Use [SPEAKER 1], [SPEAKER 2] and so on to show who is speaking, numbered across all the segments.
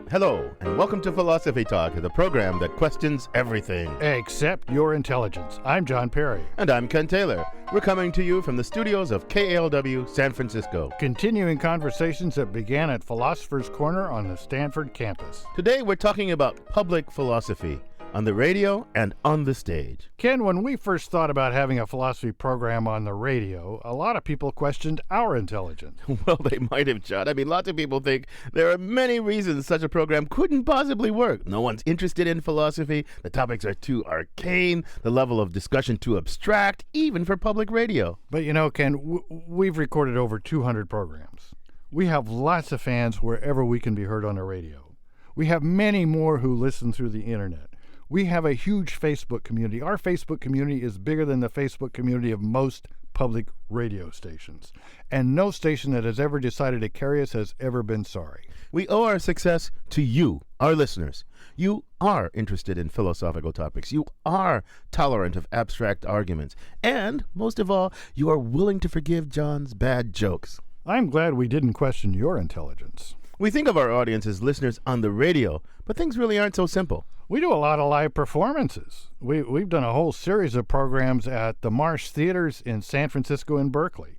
[SPEAKER 1] Hello, and welcome to Philosophy Talk, the program that questions everything.
[SPEAKER 2] Except your intelligence. I'm John Perry.
[SPEAKER 1] And I'm Ken Taylor. We're coming to you from the studios of KALW San Francisco.
[SPEAKER 2] Continuing conversations that began at Philosopher's Corner on the Stanford campus.
[SPEAKER 1] Today we're talking about public philosophy on the radio and on the stage.
[SPEAKER 2] Ken, when we first thought about having a philosophy program on the radio, a lot of people questioned our intelligence.
[SPEAKER 1] Well, they might have, John. I mean, lots of people think there are many reasons such a program couldn't possibly work. No one's interested in philosophy. The topics are too arcane. The level of discussion too abstract, even for public radio.
[SPEAKER 2] But you know, Ken, we've recorded over 200 programs. We have lots of fans wherever we can be heard on the radio. We have many more who listen through the internet. We have a huge Facebook community. Our Facebook community is bigger than the Facebook community of most public radio stations. And no station that has ever decided to carry us has ever been sorry.
[SPEAKER 1] We owe our success to you, our listeners. You are interested in philosophical topics. You are tolerant of abstract arguments. And, most of all, you are willing to forgive John's bad jokes.
[SPEAKER 2] I'm glad we didn't question your intelligence.
[SPEAKER 1] We think of our audience as listeners on the radio, but things really aren't so simple.
[SPEAKER 2] We do a lot of live performances. We've done a whole series of programs at the Marsh Theaters in San Francisco and Berkeley.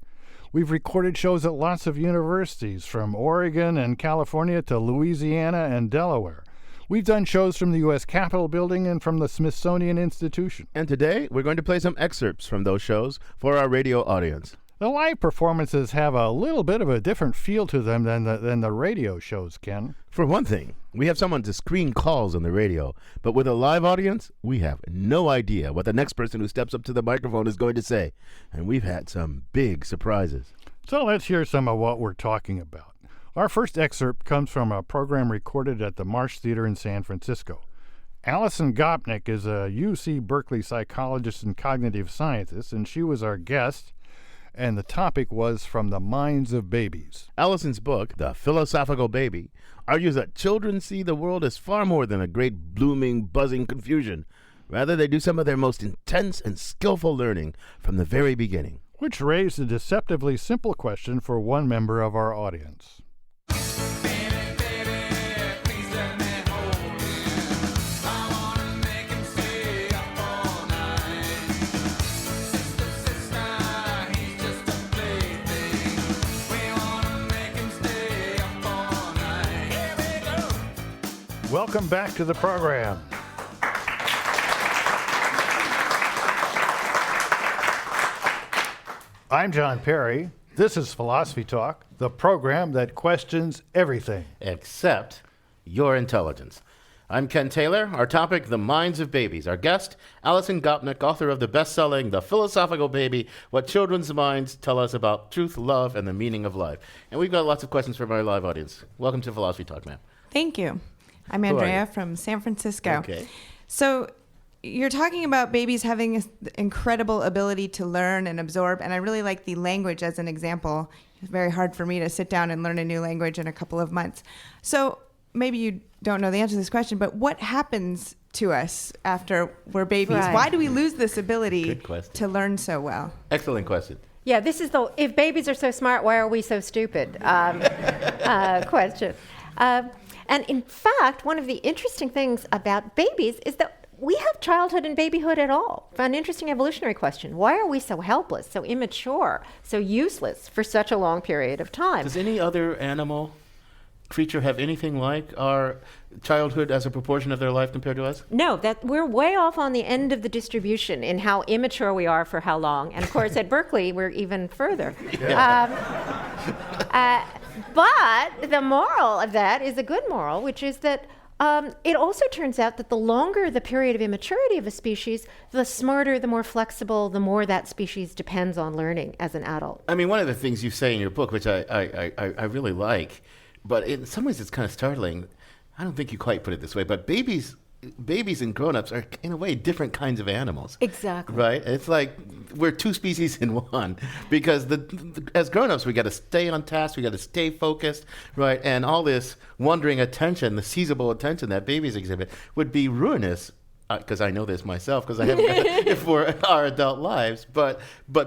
[SPEAKER 2] We've recorded shows at lots of universities, from Oregon and California to Louisiana and Delaware. We've done shows from the U.S. Capitol building and from the Smithsonian Institution.
[SPEAKER 1] And today, we're going to play some excerpts from those shows for our radio audience.
[SPEAKER 2] The live performances have a little bit of a different feel to them than the radio shows, Ken.
[SPEAKER 1] For one thing, we have someone to screen calls on the radio, but with a live audience, we have no idea what the next person who steps up to the microphone is going to say. And we've had some big surprises.
[SPEAKER 2] So let's hear some of what we're talking about. Our first excerpt comes from a program recorded at the Marsh Theater in San Francisco. Alison Gopnik is a UC Berkeley psychologist and cognitive scientist, and she was our guest. And the topic was From the Minds of Babies.
[SPEAKER 1] Alison's book, The Philosophical Baby, argues that children see the world as far more than a great blooming, buzzing confusion. Rather, they do some of their most intense and skillful learning from the very beginning.
[SPEAKER 2] Which raised a deceptively simple question for one member of our audience. Welcome back to the program. I'm John Perry. This is Philosophy Talk, the program that questions everything.
[SPEAKER 1] Except your intelligence. I'm Ken Taylor. Our topic, the minds of babies. Our guest, Alison Gopnik, author of the best-selling The Philosophical Baby, What Children's Minds Tell Us About Truth, Love, and the Meaning of Life. And we've got lots of questions from our live audience. Welcome to Philosophy Talk, ma'am.
[SPEAKER 3] Thank you. I'm Andrea from San Francisco.
[SPEAKER 1] Okay.
[SPEAKER 3] So you're talking about babies having an incredible ability to learn and absorb, and I really like the language as an example. It's very hard for me to sit down and learn a new language in a couple of months. So maybe you don't know the answer to this question, but what happens to us after we're babies?
[SPEAKER 4] Right.
[SPEAKER 3] Why do we lose this ability
[SPEAKER 1] Good question.
[SPEAKER 3] to learn so well?
[SPEAKER 1] Excellent question.
[SPEAKER 4] Yeah, this is the if babies are so smart, why are we so stupid question. And in fact, one of the interesting things about babies is that we have childhood and babyhood at all. An interesting evolutionary question. Why are we so helpless, so immature, so useless for such a long period of time?
[SPEAKER 1] Does any other animal creature have anything like our childhood as a proportion of their life compared to us?
[SPEAKER 4] No, that we're way off on the end of the distribution in how immature we are for how long. And of course, at Berkeley, we're even further. But the moral of that is a good moral, which is that it also turns out that the longer the period of immaturity of a species, the smarter, the more flexible, the more that species depends on learning as an adult.
[SPEAKER 1] I mean, one of the things you say in your book, which I really like, but in some ways it's kind of startling. I don't think you quite put it this way, but babies and grown-ups are, in a way, different kinds of animals.
[SPEAKER 4] Exactly.
[SPEAKER 1] Right? It's like we're two species in one, because as grown-ups, we got to stay on task, we got to stay focused, right? And all this wandering attention, the seizable attention that babies exhibit, would be ruinous because I know this myself, because I haven't done it for our adult lives. But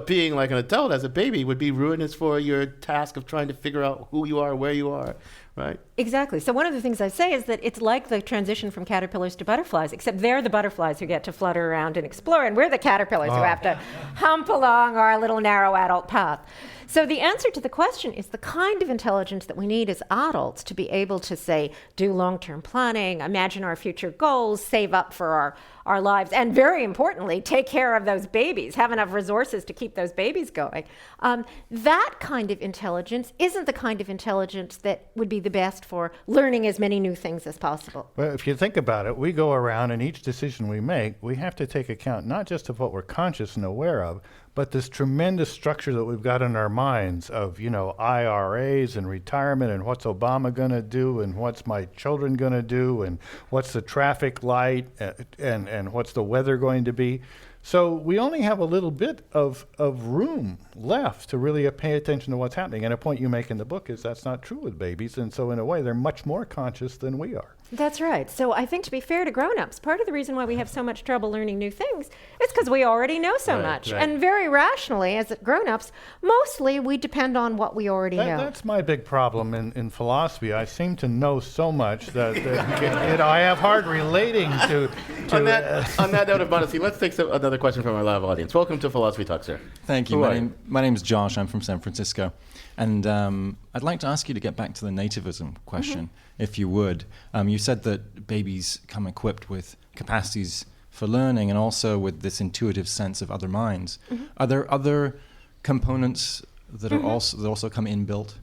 [SPEAKER 1] being like an adult as a baby would be ruinous for your task of trying to figure out who you are, where you are, right?
[SPEAKER 4] Exactly. So one of the things I say is that it's like the transition from caterpillars to butterflies, except they're the butterflies who get to flutter around and explore, and we're the caterpillars who have to hump along our little narrow adult path. So the answer to the question is the kind of intelligence that we need as adults to be able to, say, do long-term planning, imagine our future goals, save up for our lives, and very importantly, take care of those babies, have enough resources to keep those babies going. That kind of intelligence isn't the kind of intelligence that would be the best for learning as many new things as possible.
[SPEAKER 2] Well, if you think about it, we go around and each decision we make, we have to take account not just of what we're conscious and aware of, but this tremendous structure that we've got in our minds of, IRAs and retirement and what's Obama going to do and what's my children going to do and what's the traffic light and what's the weather going to be. So we only have a little bit of room left to really pay attention to what's happening. And a point you make in the book is that's not true with babies. And so in a way, they're much more conscious than we are.
[SPEAKER 4] That's right. So I think to be fair to grown-ups, part of the reason why we have so much trouble learning new things is because we already know so much.
[SPEAKER 1] Right.
[SPEAKER 4] And very rationally, as grown-ups, mostly we depend on what we already know.
[SPEAKER 2] That's my big problem in philosophy. I seem to know so much that I have hard relating to
[SPEAKER 1] On that note of modesty, let's take another question from our live audience. Welcome to Philosophy Talk, sir.
[SPEAKER 5] Thank you.
[SPEAKER 1] Who are you?
[SPEAKER 5] My name's Josh. I'm from San Francisco. And I'd like to ask you to get back to the nativism question, if you would. You said that babies come equipped with capacities for learning and also with this intuitive sense of other minds. Are there other components that are also come inbuilt?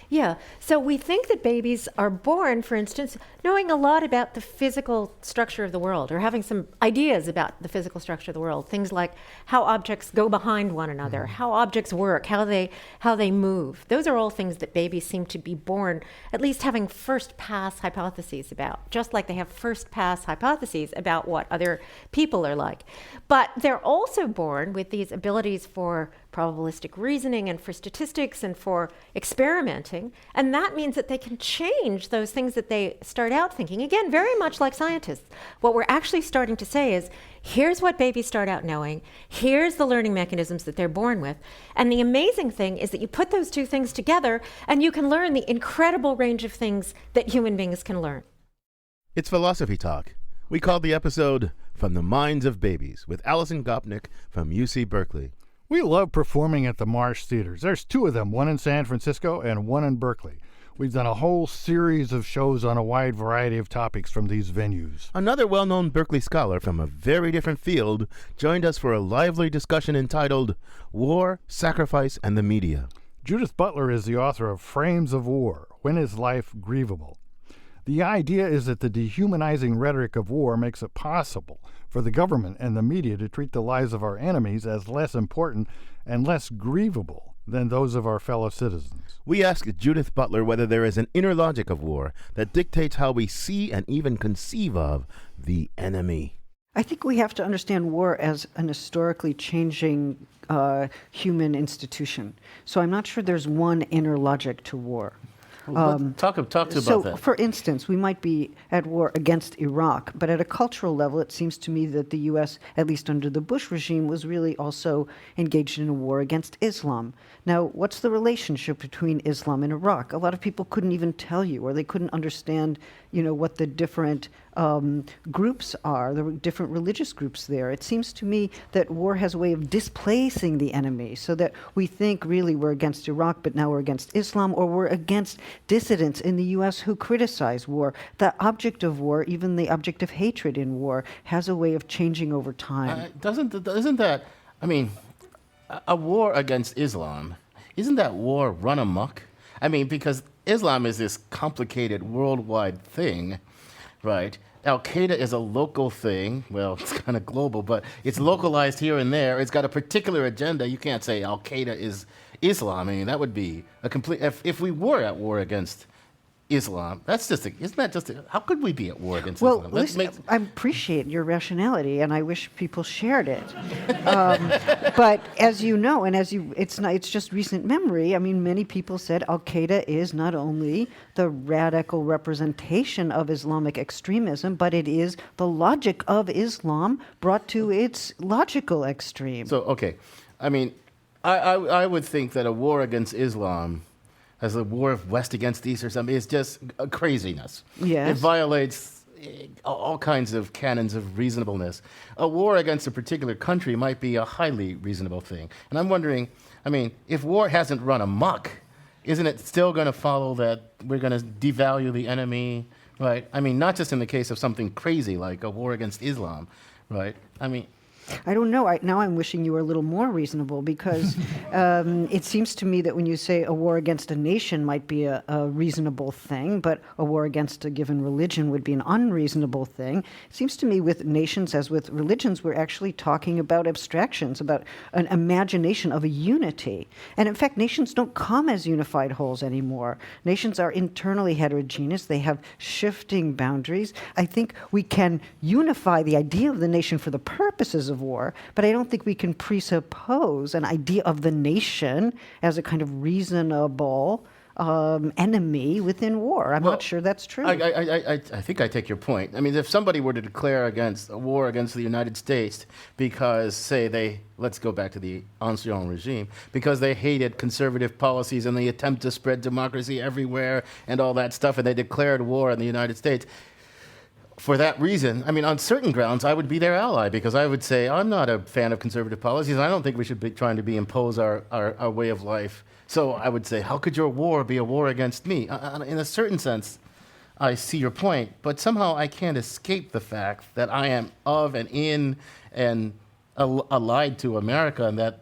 [SPEAKER 4] Yeah. So we think that babies are born, for instance, knowing a lot about the physical structure of the world or having some ideas about the physical structure of the world. Things like how objects go behind one another, how objects work, how they move. Those are all things that babies seem to be born at least having first pass hypotheses about, just like they have first pass hypotheses about what other people are like. But they're also born with these abilities for probabilistic reasoning and for statistics and for experimenting. And that means that they can change those things that they start out thinking. Again, very much like scientists. What we're actually starting to say is, here's what babies start out knowing. Here's the learning mechanisms that they're born with. And the amazing thing is that you put those two things together and you can learn the incredible range of things that human beings can learn.
[SPEAKER 1] It's Philosophy Talk. We called the episode From the Minds of Babies with Alison Gopnik from UC Berkeley.
[SPEAKER 2] We love performing at the Marsh Theaters. There's two of them, one in San Francisco and one in Berkeley. We've done a whole series of shows on a wide variety of topics from these venues.
[SPEAKER 1] Another well-known Berkeley scholar from a very different field joined us for a lively discussion entitled War, Sacrifice, and the Media.
[SPEAKER 2] Judith Butler is the author of Frames of War, When is Life Grievable? The idea is that the dehumanizing rhetoric of war makes it possible for the government and the media to treat the lives of our enemies as less important and less grievable than those of our fellow citizens.
[SPEAKER 1] We asked Judith Butler whether there is an inner logic of war that dictates how we see and even conceive of the enemy.
[SPEAKER 6] I think we have to understand war as an historically changing human institution. So I'm not sure there's one inner logic to war.
[SPEAKER 1] Talk to about that.
[SPEAKER 6] For instance, we might be at war against Iraq, but at a cultural level, it seems to me that the U.S., at least under the Bush regime, was really also engaged in a war against Islam. Now, what's the relationship between Islam and Iraq? A lot of people couldn't even tell you, or they couldn't understand, what the different groups are, the different religious groups there. It seems to me that war has a way of displacing the enemy, so that we think really we're against Iraq, but now we're against Islam, or we're against dissidents in the U.S. who criticize war. The object of war, even the object of hatred in war, has a way of changing over time.
[SPEAKER 1] Isn't that, a war against Islam, isn't that war run amok? Because Islam is this complicated worldwide thing, right? Al-Qaeda is a local thing. Well, it's kind of global, but it's localized here and there. It's got a particular agenda. You can't say Al-Qaeda is Islam. That would be a complete... If we were at war against Islam. Isn't that just, how could we be at war against
[SPEAKER 6] Well,
[SPEAKER 1] Islam?
[SPEAKER 6] listen, I appreciate your rationality, and I wish people shared it. But as you know, and it's just recent memory. I mean, many people said Al Qaeda is not only the radical representation of Islamic extremism, but it is the logic of Islam brought to its logical extreme.
[SPEAKER 1] So, okay. I mean, I would think that a war against Islam, as a war of West against East or something, is just a craziness.
[SPEAKER 6] Yes.
[SPEAKER 1] It violates all kinds of canons of reasonableness. A war against a particular country might be a highly reasonable thing. And I'm wondering, I mean, if war hasn't run amok, isn't it still going to follow that we're going to devalue the enemy, right? I mean, not just in the case of something crazy like a war against Islam, right? I mean,
[SPEAKER 6] I don't know. Now I'm wishing you were a little more reasonable, because it seems to me that when you say a war against a nation might be a reasonable thing, but a war against a given religion would be an unreasonable thing. It seems to me with nations, as with religions, we're actually talking about abstractions, about an imagination of a unity. And in fact, nations don't come as unified wholes anymore. Nations are internally heterogeneous. They have shifting boundaries. I think we can unify the idea of the nation for the purposes of war, but I don't think we can presuppose an idea of the nation as a kind of reasonable enemy within war. I'm not sure that's true.
[SPEAKER 1] I think I take your point. I mean, if somebody were to declare a war against the United States because, say, let's go back to the Ancien regime, because they hated conservative policies and the attempt to spread democracy everywhere and all that stuff, and they declared war on the United States, for that reason, I mean, on certain grounds, I would be their ally, because I would say, I'm not a fan of conservative policies. I don't think we should be trying to impose our way of life. So I would say, how could your war be a war against me? In a certain sense, I see your point, but somehow I can't escape the fact that I am of and in and allied to America, and that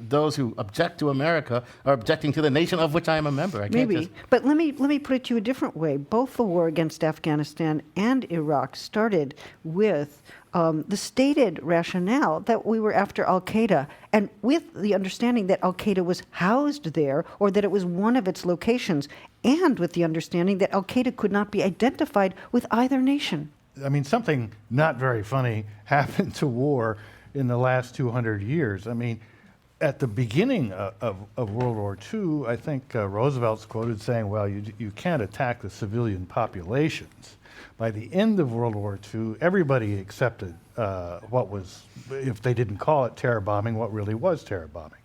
[SPEAKER 1] those who object to America are objecting to the nation of which I am a member. I can't
[SPEAKER 6] Maybe, but let me put it to you a different way. Both the war against Afghanistan and Iraq started with the stated rationale that we were after Al Qaeda, and with the understanding that Al Qaeda was housed there, or that it was one of its locations, and with the understanding that Al Qaeda could not be identified with either nation.
[SPEAKER 2] I mean, something not very funny happened to war in the last 200 years. I mean, at the beginning of World War II, I think Roosevelt's quoted saying, well, you can't attack the civilian populations. By the end of World War II, everybody accepted what was, if they didn't call it terror bombing, what really was terror bombing.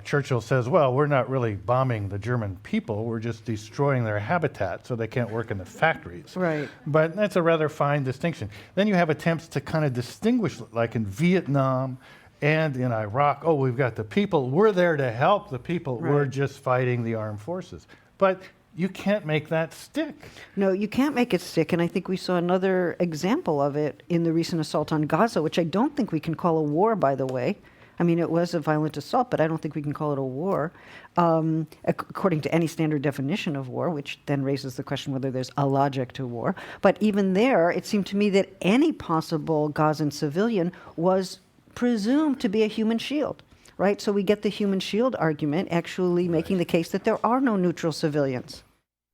[SPEAKER 2] Churchill says, well, we're not really bombing the German people, we're just destroying their habitat so they can't work in the factories.
[SPEAKER 6] Right.
[SPEAKER 2] But that's a rather fine distinction. Then you have attempts to kind of distinguish, like in Vietnam and in Iraq, oh, we've got the people, we're there to help the people, we're just fighting the armed forces. But you can't make that stick.
[SPEAKER 6] No, you can't make it stick, and I think we saw another example of it in the recent assault on Gaza, which I don't think we can call a war, by the way. I mean, it was a violent assault, but I don't think we can call it a war, according to any standard definition of war, which then raises the question whether there's a logic to war. But even there, it seemed to me that any possible Gazan civilian was presumed to be a human shield, right? So we get the human shield argument actually making the case that there are no neutral civilians.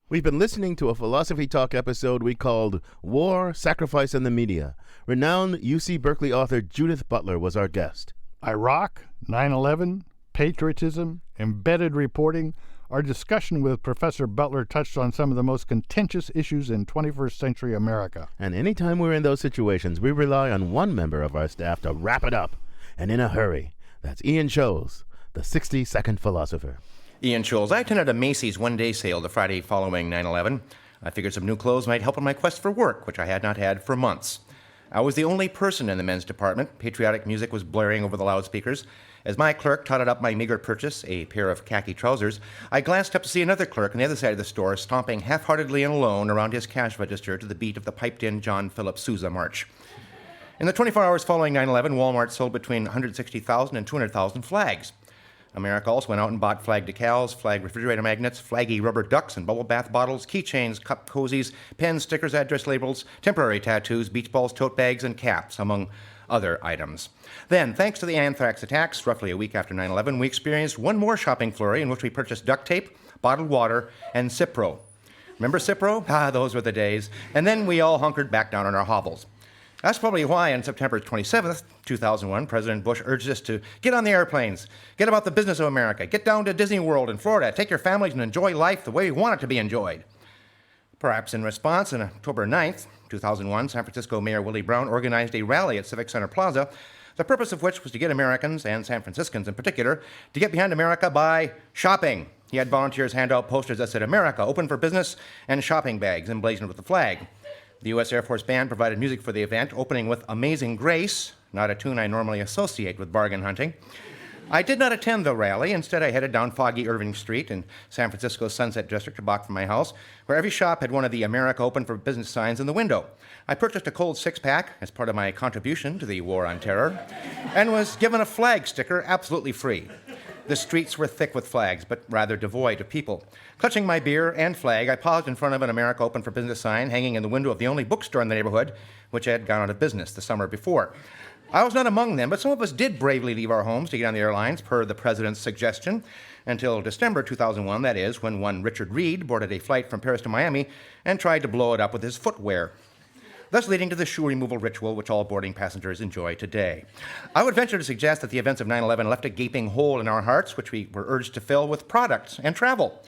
[SPEAKER 1] We've been listening to a Philosophy Talk episode we called War, Sacrifice, and the Media. Renowned UC Berkeley author Judith Butler was our guest.
[SPEAKER 2] Iraq, 9/11, patriotism, embedded reporting. Our discussion with Professor Butler touched on some of the most contentious issues in 21st century America.
[SPEAKER 1] And anytime we're in those situations, we rely on one member of our staff to wrap it up, and in a hurry. That's Ian Scholes, the 60-second philosopher.
[SPEAKER 7] Ian Scholes. I attended a Macy's one-day sale the Friday following 9/11. I figured some new clothes might help in my quest for work, which I had not had for months. I was the only person in the men's department. Patriotic music was blaring over the loudspeakers. As my clerk totted up my meager purchase, a pair of khaki trousers, I glanced up to see another clerk on the other side of the store stomping half-heartedly and alone around his cash register to the beat of the piped-in John Philip Sousa march. In the 24 hours following 9/11, Walmart sold between 160,000 and 200,000 flags. America also went out and bought flag decals, flag refrigerator magnets, flaggy rubber ducks and bubble bath bottles, keychains, cup cozies, pens, stickers, address labels, temporary tattoos, beach balls, tote bags, and caps, among other items. Then, thanks to the anthrax attacks, roughly a week after 9/11, we experienced one more shopping flurry in which we purchased duct tape, bottled water, and Cipro. Remember Cipro? Ah, those were the days. And then we all hunkered back down in our hovels. That's probably why on September 27th, 2001, President Bush urged us to get on the airplanes, get about the business of America, get down to Disney World in Florida, take your families and enjoy life the way we want it to be enjoyed. Perhaps in response, on October 9th, 2001, San Francisco Mayor Willie Brown organized a rally at Civic Center Plaza, the purpose of which was to get Americans, and San Franciscans in particular, to get behind America by shopping. He had volunteers hand out posters that said, "America, open for business," and shopping bags emblazoned with the flag. The U.S. Air Force Band provided music for the event, opening with Amazing Grace, not a tune I normally associate with bargain hunting. I did not attend the rally. Instead, I headed down foggy Irving Street in San Francisco's Sunset District, a block from my house, where every shop had one of the America Open for Business signs in the window. I purchased a cold six-pack as part of my contribution to the War on Terror and was given a flag sticker absolutely free. The streets were thick with flags, but rather devoid of people. Clutching my beer and flag, I paused in front of an America Open for Business sign hanging in the window of the only bookstore in the neighborhood, which had gone out of business the summer before. I was not among them, but some of us did bravely leave our homes to get on the airlines, per the president's suggestion, until December 2001, that is, when one Richard Reed boarded a flight from Paris to Miami and tried to blow it up with his footwear, thus leading to the shoe removal ritual which all boarding passengers enjoy today. I would venture to suggest that the events of 9/11 left a gaping hole in our hearts, which we were urged to fill with products and travel.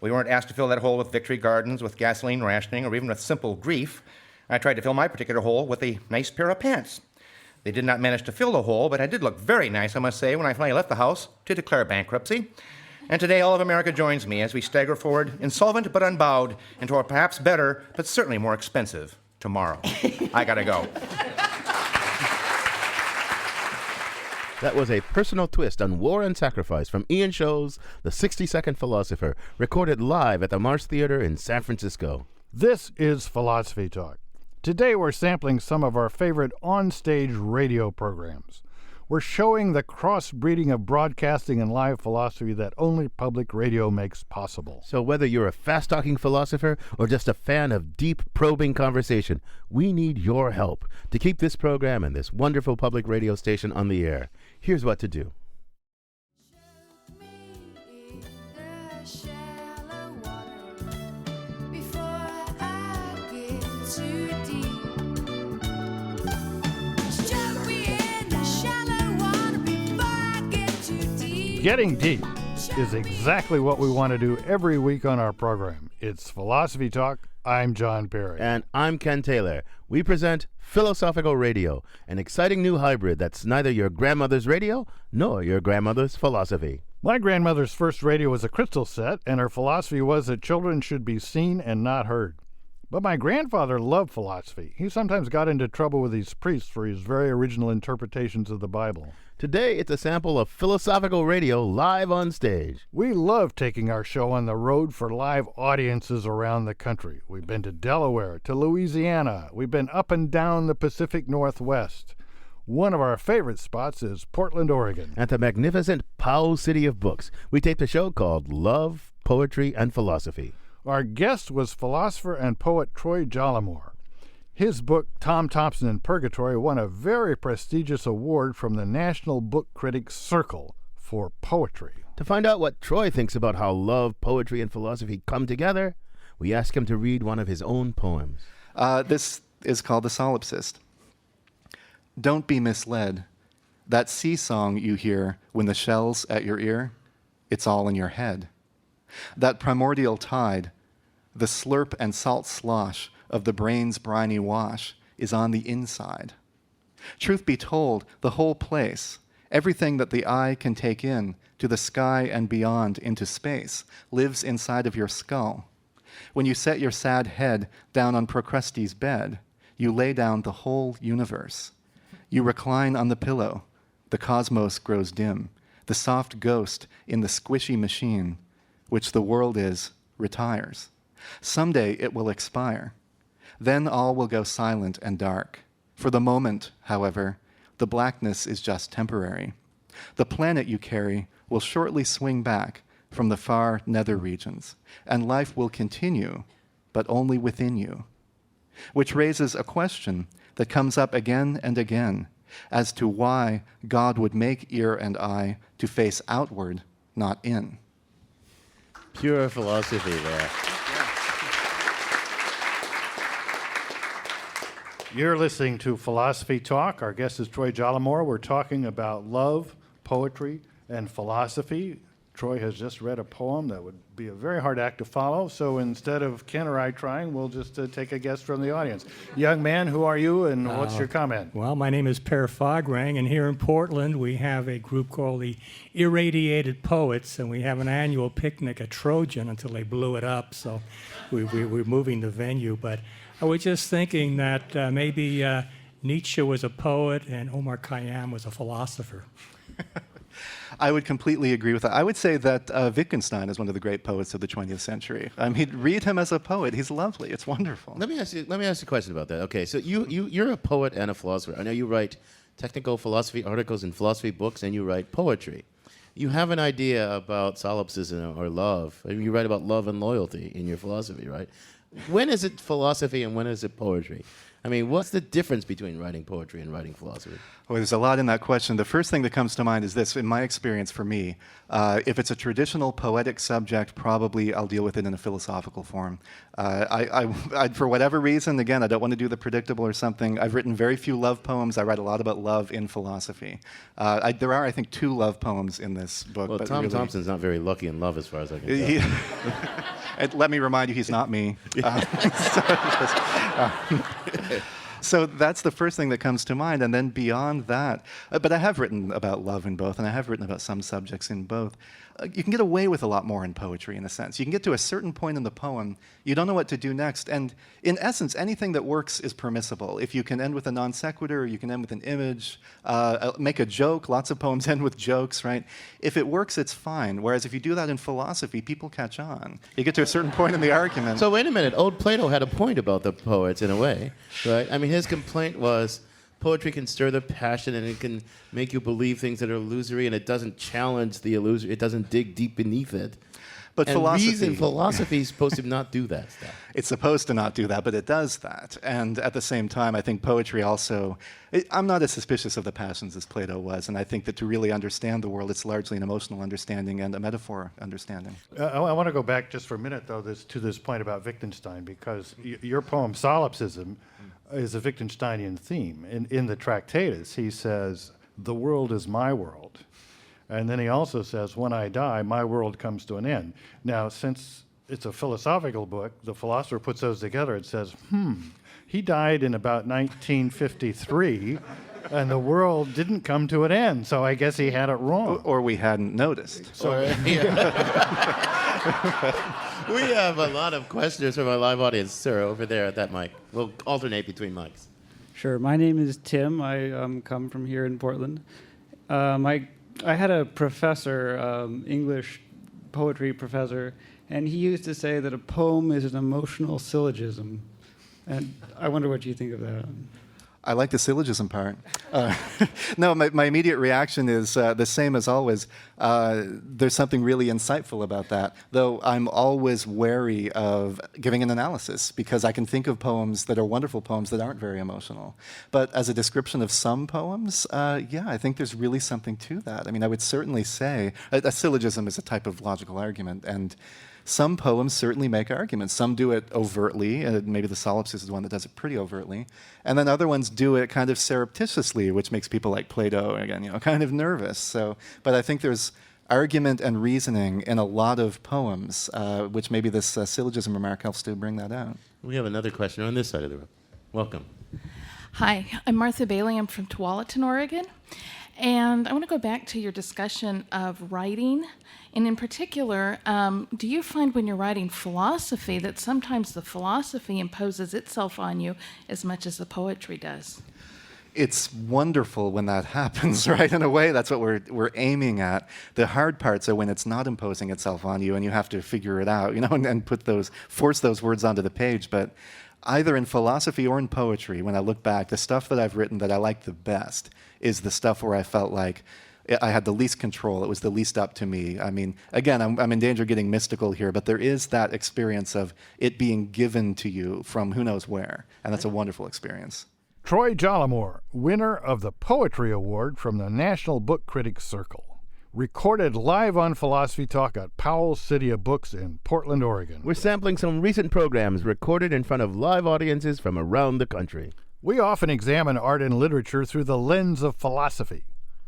[SPEAKER 7] We weren't asked to fill that hole with victory gardens, with gasoline rationing, or even with simple grief. I tried to fill my particular hole with a nice pair of pants. They did not manage to fill the hole, but I did look very nice, I must say, when I finally left the house to declare bankruptcy. And today, all of America joins me as we stagger forward, insolvent but unbowed, into a perhaps better, but certainly more expensive tomorrow. I gotta go.
[SPEAKER 1] That was a personal twist on war and sacrifice from Ian Shows, the 60-second philosopher, recorded live at the Mars Theater in San Francisco.
[SPEAKER 2] This is Philosophy Talk. Today we're sampling some of our favorite on-stage radio programs. We're showing the cross-breeding of broadcasting and live philosophy that only public radio makes possible.
[SPEAKER 1] So whether you're a fast-talking philosopher or just a fan of deep, probing conversation, we need your help to keep this program and this wonderful public radio station on the air. Here's what to do.
[SPEAKER 2] Getting deep is exactly what we want to do every week on our program. It's Philosophy Talk. I'm John Perry.
[SPEAKER 1] And I'm Ken Taylor. We present Philosophical Radio, an exciting new hybrid that's neither your grandmother's radio nor your grandmother's philosophy.
[SPEAKER 2] My grandmother's first radio was a crystal set, and her philosophy was that children should be seen and not heard. But my grandfather loved philosophy. He sometimes got into trouble with his priests for his very original interpretations of the Bible.
[SPEAKER 1] Today, it's a sample of Philosophical Radio live on stage.
[SPEAKER 2] We love taking our show on the road for live audiences around the country. We've been to Delaware, to Louisiana. We've been up and down the Pacific Northwest. One of our favorite spots is Portland, Oregon.
[SPEAKER 1] At the magnificent Powell City of Books, we taped a show called Love, Poetry, and Philosophy.
[SPEAKER 2] Our guest was philosopher and poet Troy Jollimore. His book, Tom Thompson in Purgatory, won a very prestigious award from the National Book Critics Circle for poetry.
[SPEAKER 1] To find out what Troy thinks about how love, poetry, and philosophy come together, we ask him to read one of his own poems.
[SPEAKER 8] This is called The Solipsist. Don't be misled. That sea song you hear when the shell's at your ear, it's all in your head. That primordial tide, the slurp and salt slosh of the brain's briny wash, is on the inside. Truth be told, the whole place, everything that the eye can take in, to the sky and beyond into space, lives inside of your skull. When you set your sad head down on Procrustes' bed, you lay down the whole universe. You recline on the pillow, the cosmos grows dim, the soft ghost in the squishy machine, which the world is, retires. Someday it will expire. Then all will go silent and dark. For the moment, however, the blackness is just temporary. The planet you carry will shortly swing back from the far nether regions, and life will continue, but only within you. Which raises a question that comes up again and again. as to why God would make ear and eye to face outward, not in.
[SPEAKER 1] Pure philosophy there.
[SPEAKER 2] You're listening to Philosophy Talk. Our guest is Troy Jollimore. We're talking about love, poetry, and philosophy. Troy has just read a poem that would be a very hard act to follow, so instead of Ken or I trying, we'll just take a guest from the audience. Young man, who are you, and what's your comment?
[SPEAKER 9] Well, my name is Per Fagrang, and here in Portland we have a group called the Irradiated Poets, and we have an annual picnic at Trojan until they blew it up, so we're moving the venue. But I was just thinking that maybe Nietzsche was a poet and Omar Khayyam was a philosopher.
[SPEAKER 8] I would completely agree with that. I would say that Wittgenstein is one of the great poets of the 20th century. I mean, read him as a poet. He's lovely. It's wonderful.
[SPEAKER 1] Let me ask you a question about that. Okay, so you're a poet and a philosopher. I know you write technical philosophy articles and philosophy books, and you write poetry. You have an idea about solipsism or love. I mean, you write about love and loyalty in your philosophy, right? When is it philosophy and when is it poetry? I mean, what's the difference between writing poetry and writing philosophy?
[SPEAKER 8] Well, there's a lot in that question. The first thing that comes to mind is this. In my experience, for me, if it's a traditional poetic subject, probably I'll deal with it in a philosophical form. I, for whatever reason, again, I don't want to do the predictable or something. I've written very few love poems. I write a lot about love in philosophy. There are, I think, 2 love poems in this book.
[SPEAKER 1] Well,
[SPEAKER 8] but
[SPEAKER 1] Tom
[SPEAKER 8] really,
[SPEAKER 1] Thompson's not very lucky in love, as far as I can tell.
[SPEAKER 8] And let me remind you, he's not me. So that's the first thing that comes to mind. And then beyond that, but I have written about love in both, and I have written about some subjects in both. You can get away with a lot more in poetry, in a sense. You can get to a certain point in the poem, you don't know what to do next. And in essence, anything that works is permissible. If you can end with a non sequitur, you can end with an image, make a joke. Lots of poems end with jokes, right? If it works, it's fine. Whereas if you do that in philosophy, people catch on. You get to a certain point in the argument.
[SPEAKER 1] So wait a minute. Old Plato had a point about the poets, in a way, right? I mean, his complaint was poetry can stir the passion and it can make you believe things that are illusory, and it doesn't challenge the illusory. It doesn't dig deep beneath it.
[SPEAKER 8] But
[SPEAKER 1] and philosophy is supposed to not do that stuff.
[SPEAKER 8] It's supposed to not do that, but it does that. And at the same time, I think poetry also, I'm not as suspicious of the passions as Plato was, and I think that to really understand the world, it's largely an emotional understanding and a metaphor understanding.
[SPEAKER 2] I want to go back just for a minute, though, to this point about Wittgenstein, because your poem, Solipsism, is a Wittgensteinian theme. In the Tractatus, he says, "The world is my world." And then he also says, "When I die, my world comes to an end." Now, since it's a philosophical book, the philosopher puts those together and says, he died in about 1953, and the world didn't come to an end, so I guess he had it wrong.
[SPEAKER 8] Or we hadn't noticed.
[SPEAKER 1] So, we have a lot of questioners from our live audience, sir, over there at that mic. We'll alternate between mics.
[SPEAKER 10] Sure. My name is Tim. I come from here in Portland. I had a professor, English poetry professor, and he used to say that a poem is an emotional syllogism. And I wonder what you think of that.
[SPEAKER 8] I like the syllogism part. No, my immediate reaction is the same as always. There's something really insightful about that, though I'm always wary of giving an analysis because I can think of poems that are wonderful poems that aren't very emotional. But as a description of some poems, yeah, I think there's really something to that. I mean, I would certainly say a syllogism is a type of logical argument, and some poems certainly make arguments. Some do it overtly, and maybe the Solipsis is one that does it pretty overtly. And then other ones do it kind of surreptitiously, which makes people like Plato, again, kind of nervous. So, but I think there's argument and reasoning in a lot of poems, which maybe this syllogism remark helps to bring that out.
[SPEAKER 1] We have another question on this side of the room. Welcome.
[SPEAKER 11] Hi, I'm Martha Bailey. I'm from Tualatin, Oregon. And I want to go back to your discussion of writing. And in particular, do you find when you're writing philosophy that sometimes the philosophy imposes itself on you as much as the poetry does?
[SPEAKER 8] It's wonderful when that happens, right? In a way, that's what we're aiming at. The hard parts are when it's not imposing itself on you and you have to figure it out, and force those words onto the page. But either in philosophy or in poetry, when I look back, the stuff that I've written that I like the best is the stuff where I felt like I had the least control. It was the least up to me. I mean, again, I'm in danger of getting mystical here, but there is that experience of it being given to you from who knows where, and that's a wonderful experience.
[SPEAKER 2] Troy Jollimore, winner of the Poetry Award from the National Book Critics Circle. Recorded live on Philosophy Talk at Powell City of Books in Portland, Oregon.
[SPEAKER 1] We're sampling some recent programs recorded in front of live audiences from around the country.
[SPEAKER 2] We often examine art and literature through the lens of philosophy,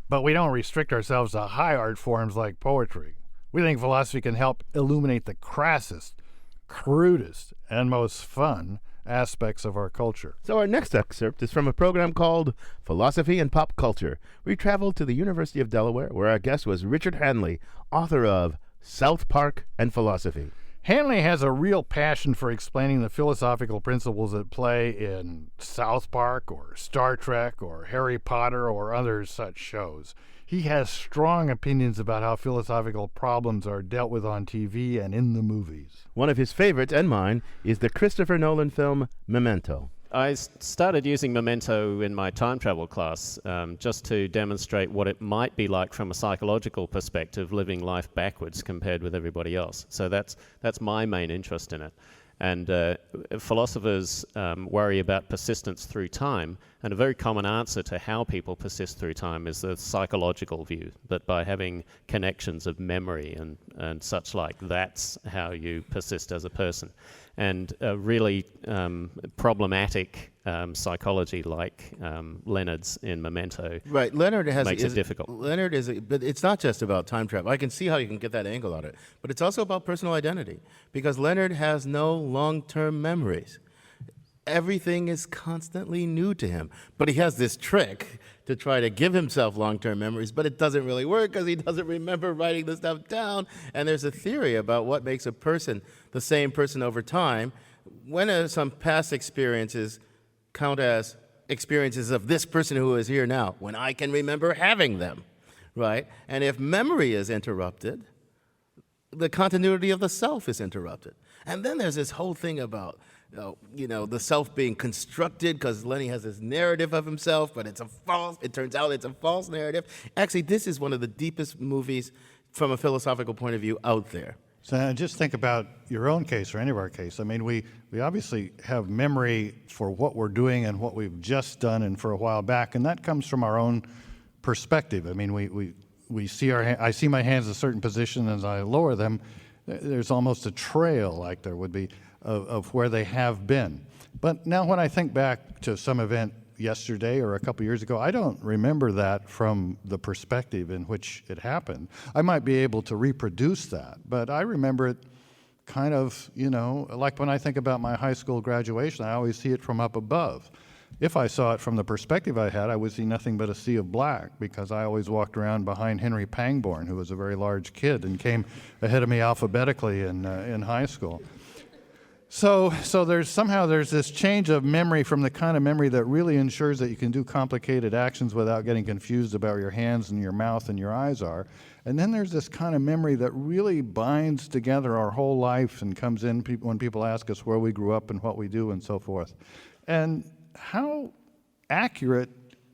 [SPEAKER 2] but we don't restrict ourselves to high art forms like poetry. We think philosophy can help illuminate the crassest, crudest, and most fun aspects of our culture.
[SPEAKER 1] So our next excerpt is from a program called Philosophy and Pop Culture. We traveled to the University of Delaware, where our guest was Richard Hanley, author of South Park and Philosophy.
[SPEAKER 2] Hanley has a real passion for explaining the philosophical principles at play in South Park or Star Trek or Harry Potter or other such shows. He has strong opinions about how philosophical problems are dealt with on TV and in the movies.
[SPEAKER 1] One of his favorites, and mine, is the Christopher Nolan film Memento.
[SPEAKER 12] I started using Memento in my time travel class just to demonstrate what it might be like from a psychological perspective, living life backwards compared with everybody else. So that's my main interest in it. And philosophers worry about persistence through time, and a very common answer to how people persist through time is the psychological view, that by having connections of memory and such like, that's how you persist as a person. And a really problematic psychology like Leonard's in Memento
[SPEAKER 1] Right, Leonard
[SPEAKER 12] makes it difficult.
[SPEAKER 1] Leonard but it's not just about time travel. I can see how you can get that angle on it, but it's also about personal identity, because Leonard has no long-term memories. Everything is constantly new to him, but he has this trick to try to give himself long-term memories, but it doesn't really work because he doesn't remember writing the stuff down. And there's a theory about what makes a person the same person over time. When some past experiences count as experiences of this person who is here now, when I can remember having them, right? And if memory is interrupted, the continuity of the self is interrupted. And then there's this whole thing about the self being constructed, because Lenny has this narrative of himself, but it turns out it's a false narrative. Actually, this is one of the deepest movies from a philosophical point of view out there.
[SPEAKER 2] So just think about your own case or any of our case. I mean, we obviously have memory for what we're doing and what we've just done and for a while back, and that comes from our own perspective. I mean, we see I see my hands in a certain position, as I lower them, there's almost a trail, like there would be, of where they have been. But now when I think back to some event yesterday or a couple years ago, I don't remember that from the perspective in which it happened. I might be able to reproduce that, but I remember it kind of, like when I think about my high school graduation, I always see it from up above. If I saw it from the perspective I had, I would see nothing but a sea of black, because I always walked around behind Henry Pangborn, who was a very large kid and came ahead of me alphabetically in high school. So there's this change of memory from the kind of memory that really ensures that you can do complicated actions without getting confused about where your hands and your mouth and your eyes are. And then there's this kind of memory that really binds together our whole life and comes in when people ask us where we grew up and what we do and so forth. And how accurate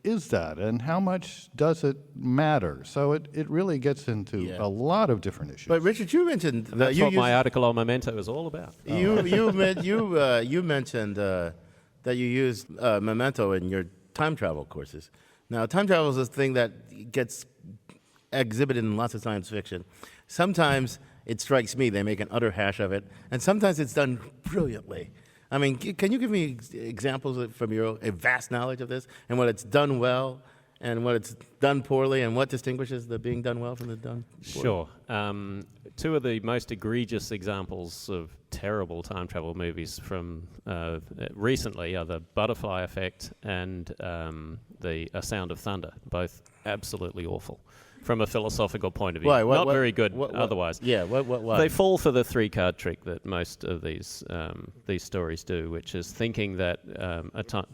[SPEAKER 2] is that, and how much does it matter? So it really gets into a lot of different issues.
[SPEAKER 1] But Richard, you mentioned
[SPEAKER 12] that's what my article on Memento is all about.
[SPEAKER 1] You mentioned that you used Memento in your time travel courses. Now, time travel is a thing that gets exhibited in lots of science fiction. Sometimes it strikes me they make an utter hash of it, and sometimes it's done brilliantly. I mean, can you give me examples from your vast knowledge of this, and what it's done well, and what it's done poorly, and what distinguishes the being done well from the done poorly?
[SPEAKER 12] Sure. Two of the most egregious examples of terrible time travel movies from recently are The Butterfly Effect and A Sound of Thunder, both absolutely awful from a philosophical point of view.
[SPEAKER 1] Why?
[SPEAKER 12] Not very good otherwise.
[SPEAKER 1] Yeah, why?
[SPEAKER 12] They fall for the three-card trick that most of these stories do, which is thinking that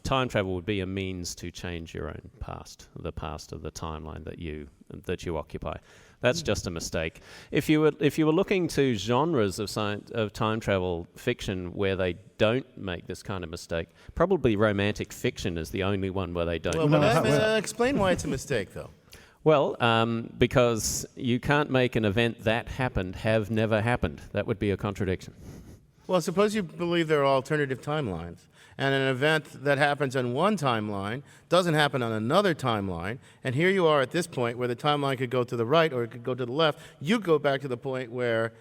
[SPEAKER 12] time travel would be a means to change your own past, the past of the timeline that you occupy. That's just a mistake. If you were looking to genres of time travel fiction where they don't make this kind of mistake, probably romantic fiction is the only one where they don't.
[SPEAKER 1] Explain why it's a mistake, though.
[SPEAKER 12] Well, because you can't make an event that happened have never happened. That would be a contradiction.
[SPEAKER 1] Well, suppose you believe there are alternative timelines, and an event that happens on one timeline doesn't happen on another timeline, and here you are at this point where the timeline could go to the right or it could go to the left. You go back to the point where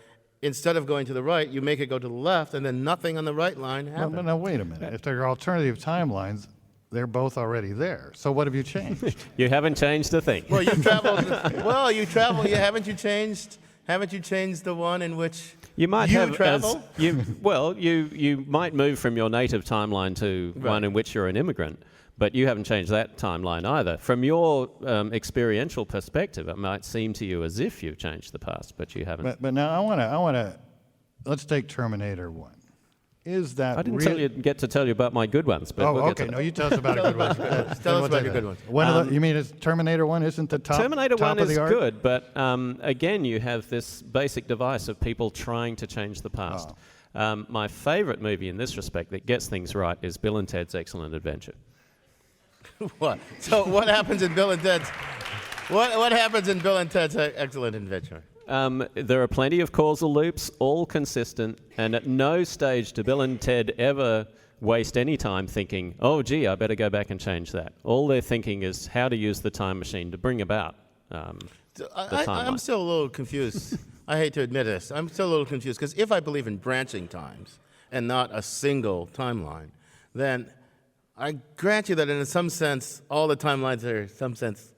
[SPEAKER 1] instead of going to the right, you make it go to the left, and then nothing on the right line happens.
[SPEAKER 2] Well, now, wait a minute. If there are alternative timelines, they're both already there. So what have you changed?
[SPEAKER 12] You haven't changed a thing.
[SPEAKER 1] Well, you've traveled. Well, you travel. Haven't you changed the one in which
[SPEAKER 12] You might
[SPEAKER 1] you
[SPEAKER 12] have
[SPEAKER 1] travel?
[SPEAKER 12] you might move from your native timeline to one in which you're an immigrant, but you haven't changed that timeline either. From your experiential perspective, it might seem to you as if you've changed the past, but you haven't.
[SPEAKER 2] But now I want to let's take Terminator 1. Is that
[SPEAKER 12] I didn't
[SPEAKER 2] real?
[SPEAKER 12] get to tell you about my good ones, but we'll get to
[SPEAKER 2] okay.
[SPEAKER 12] that.
[SPEAKER 2] No, you tell us about a good one.
[SPEAKER 1] Tell us about your good ones.
[SPEAKER 2] You mean is Terminator 1 isn't the top?
[SPEAKER 12] Terminator
[SPEAKER 2] top
[SPEAKER 12] 1
[SPEAKER 2] of
[SPEAKER 12] is
[SPEAKER 2] the art?
[SPEAKER 12] good, but again, you have this basic device of people trying to change the past. My favorite movie in this respect that gets things right is Bill and Ted's Excellent Adventure.
[SPEAKER 1] What? So what happens in Bill and Ted's? What happens in Bill and Ted's Excellent Adventure?
[SPEAKER 12] There are plenty of causal loops, all consistent, and at no stage do Bill and Ted ever waste any time thinking, oh, gee, I better go back and change that. All they're thinking is how to use the time machine to bring about the timeline.
[SPEAKER 1] I'm still a little confused. I hate to admit this. I'm still a little confused because if I believe in branching times and not a single timeline, then I grant you that in some sense, all the timelines are in some sense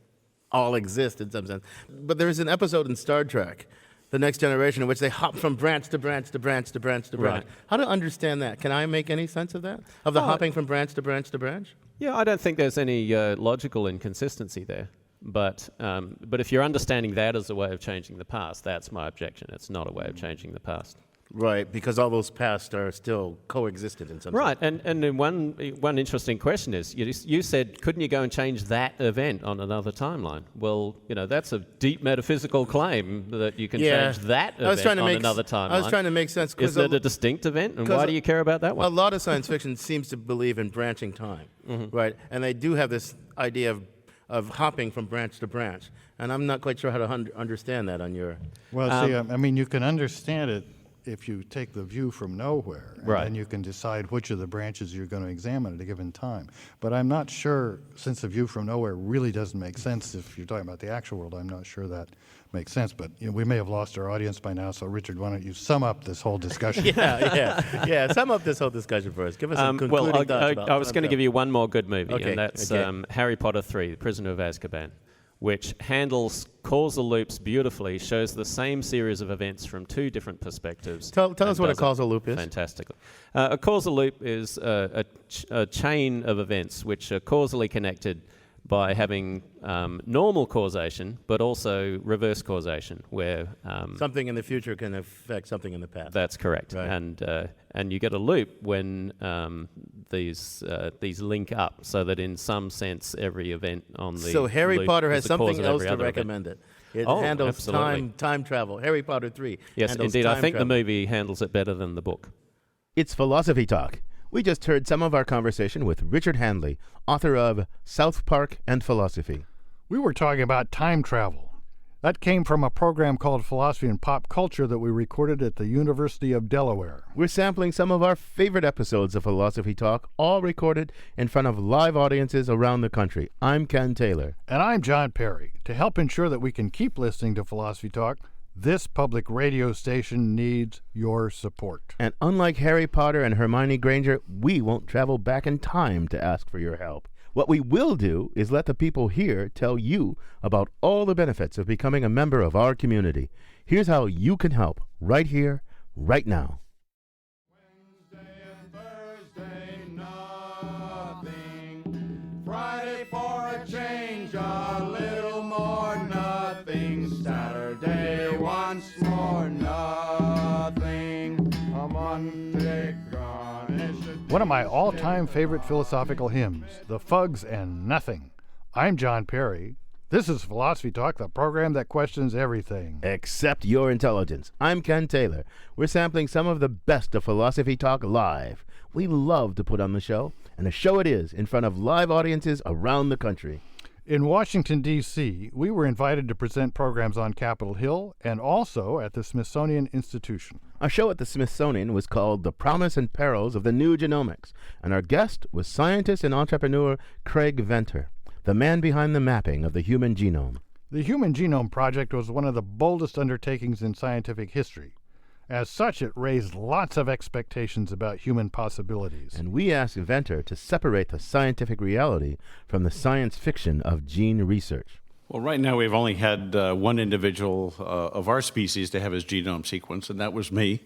[SPEAKER 1] all exist in some sense. But there's an episode in Star Trek, The Next Generation, in which they hop from branch to branch to branch to branch to branch.
[SPEAKER 12] Right.
[SPEAKER 1] How to understand that? Can I make any sense of that? Of the hopping from branch to branch to branch?
[SPEAKER 12] Yeah, I don't think there's any logical inconsistency there. But if you're understanding that as a way of changing the past, that's my objection. It's not a way of changing the past.
[SPEAKER 1] Right, because all those pasts are still coexistent in some
[SPEAKER 12] Right,
[SPEAKER 1] sense.
[SPEAKER 12] and then one interesting question is, you said, couldn't you go and change that event on another timeline? Well, that's a deep metaphysical claim that you can change that event on another timeline.
[SPEAKER 1] I was trying to make sense.
[SPEAKER 12] Is it a distinct event, and why do you care about that one?
[SPEAKER 1] A lot of science fiction seems to believe in branching time, right? And they do have this idea of hopping from branch to branch, and I'm not quite sure how to understand that on your...
[SPEAKER 2] Well, see, I mean, you can understand it if you take the view from nowhere, and
[SPEAKER 12] Right.
[SPEAKER 2] then you can decide which of the branches you're going to examine at a given time. But I'm not sure, since the view from nowhere really doesn't make sense if you're talking about the actual world, I'm not sure that makes sense. But we may have lost our audience by now, so Richard, why don't you sum up this whole discussion?
[SPEAKER 1] Yeah. Sum up this whole discussion for us. Give us some concluding thoughts about
[SPEAKER 12] I was going to give you one more good movie,
[SPEAKER 1] Okay,
[SPEAKER 12] and that's
[SPEAKER 1] okay.
[SPEAKER 12] Harry Potter 3, The Prisoner of Azkaban, which handles causal loops beautifully, shows the same series of events from two different perspectives.
[SPEAKER 1] Tell us
[SPEAKER 12] and
[SPEAKER 1] what a
[SPEAKER 12] does it
[SPEAKER 1] causal loop is.
[SPEAKER 12] Fantastically. A causal loop is a chain of events which are causally connected by having normal causation, but also reverse causation, where
[SPEAKER 1] Something in the future can affect something in the past.
[SPEAKER 12] that's correct,
[SPEAKER 1] Right.
[SPEAKER 12] and you get a loop when these link up, so that in some sense every event on the
[SPEAKER 1] So Harry
[SPEAKER 12] loop
[SPEAKER 1] Potter
[SPEAKER 12] is
[SPEAKER 1] has
[SPEAKER 12] the cause
[SPEAKER 1] something
[SPEAKER 12] of
[SPEAKER 1] else
[SPEAKER 12] every
[SPEAKER 1] to
[SPEAKER 12] other event.
[SPEAKER 1] recommend it. It
[SPEAKER 12] Oh,
[SPEAKER 1] handles
[SPEAKER 12] absolutely.
[SPEAKER 1] time travel. Harry Potter 3
[SPEAKER 12] Yes,
[SPEAKER 1] handles
[SPEAKER 12] indeed. I
[SPEAKER 1] time
[SPEAKER 12] think
[SPEAKER 1] travel.
[SPEAKER 12] the movie handles it better than the book.
[SPEAKER 1] It's Philosophy Talk. We just heard some of our conversation with Richard Handley, author of South Park and Philosophy.
[SPEAKER 2] We were talking about time travel. That came from a program called Philosophy and Pop Culture that we recorded at the University of Delaware.
[SPEAKER 1] We're sampling some of our favorite episodes of Philosophy Talk, all recorded in front of live audiences around the country. I'm Ken Taylor.
[SPEAKER 2] And I'm John Perry. To help ensure that we can keep listening to Philosophy Talk, this public radio station needs your support.
[SPEAKER 1] And unlike Harry Potter and Hermione Granger, we won't travel back in time to ask for your help. What we will do is let the people here tell you about all the benefits of becoming a member of our community. Here's how you can help right here, right now.
[SPEAKER 13] Wednesday and Thursday, nothing. Friday for a change, a little more nothing. Saturday once more, nothing. A Monday gone.
[SPEAKER 2] One of my all-time favorite philosophical hymns, The Fugs and Nothing. I'm John Perry. This is Philosophy Talk, the program that questions everything.
[SPEAKER 1] Except your intelligence. I'm Ken Taylor. We're sampling some of the best of Philosophy Talk live. We love to put on the show, and a show it is in front of live audiences around the country.
[SPEAKER 2] In Washington, D.C., we were invited to present programs on Capitol Hill and also at the Smithsonian Institution.
[SPEAKER 1] Our show at the Smithsonian was called The Promise and Perils of the New Genomics, and our guest was scientist and entrepreneur Craig Venter, the man behind the mapping of the human genome.
[SPEAKER 2] The Human Genome Project was one of the boldest undertakings in scientific history. As such, it raised lots of expectations about human possibilities.
[SPEAKER 1] And we asked Venter to separate the scientific reality from the science fiction of gene research.
[SPEAKER 14] Well, right now we've only had one individual of our species to have his genome sequenced, and that was me.